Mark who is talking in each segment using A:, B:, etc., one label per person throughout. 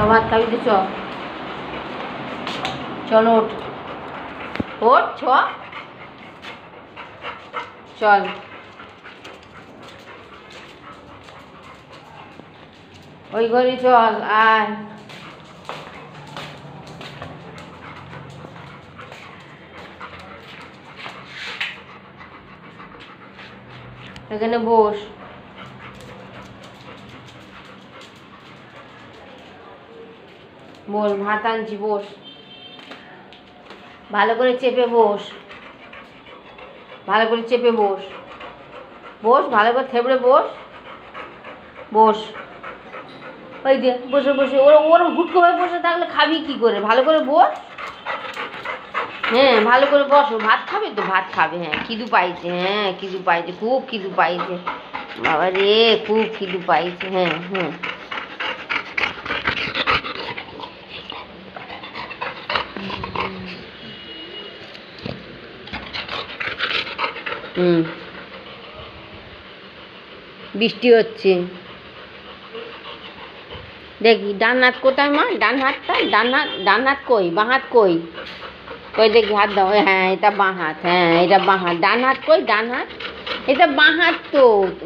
A: ভাত খাবি তো চলো ওঠ ওঠ চল ওই ঘরে চল আয় এখানে বস বস ভাত আনছি বস ভালো করে চেপে বস ভালো করে চেপে বস বস ভালো করে থেবড়ে বস বস ওই যে বসে বসে ওর হুটকো হয়ে বসে থাকলে খাবি কি করে ভালো করে বস হ্যাঁ ভালো করে বসো ভাত খাবে তো ভাত খাবে হ্যাঁ খিদু পাইছে খুব খিদু পাইছে বাবা রে খুব খিদু পাইছে হ্যাঁ হ্যাঁ বৃষ্টি হচ্ছে দেখি ডান হাত কোথায় মা ডান হাত কই বাঁ হাত কই কই দেখি হাত দাও হ্যাঁ এটা বাঁ হাত এটা বাঁ হাত ডান হাত কই ডান হাত এটা বাঁ হাত তো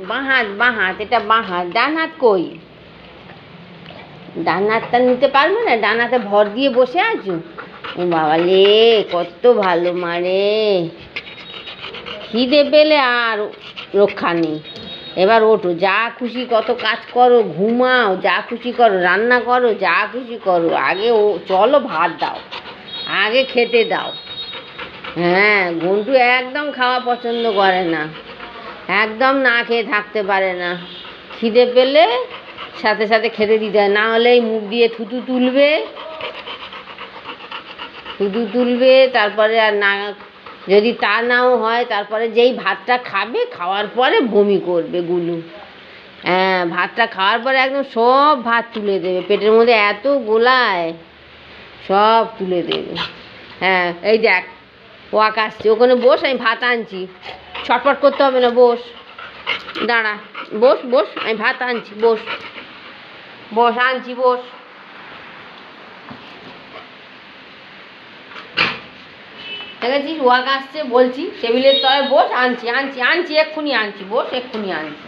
A: বাঁ হাত এটা বাঁ হাত ডান হাত কই ডান হাতটা নিতে পারবে না ডান হাতে ভর দিয়ে বসে আছো ও বাবা লে কত ভালো মারে খিদে পেলে আর রক্ষা নেই এবার ওঠো যা খুশি কত কাজ করো ঘুমাও যা খুশি করো রান্না করো যা খুশি করো আগে চলো ভাত দাও আগে খেতে দাও হ্যাঁ ঘন্টু একদম খাওয়া পছন্দ করে না একদম না খেয়ে থাকতে পারে না খিদে পেলে সাথে সাথে খেতে দিতে হয় না হলে মুখ দিয়ে থুতু তুলবে তারপরে আর না যদি তা নাও হয় তারপরে যেই ভাতটা খাবে খাওয়ার পরে বমি করবে গুলু হ্যাঁ ভাতটা খাওয়ার পরে একদম সব ভাত তুলে দেবে পেটের মধ্যে এত গোলায় সব তুলে দেবে হ্যাঁ এই দেখ ওয়াক আসছে ওখানে বস আমি ভাত আনছি ছটফট করতে হবে না বস দাঁড়া বস আমি ভাত আনছি বস আনছি বস দেখেছিস ওয়াক আসছে বলছি টেবিলের তলায় বস আনছি এক্ষুনি আনছি বস এক্ষুনি আনছি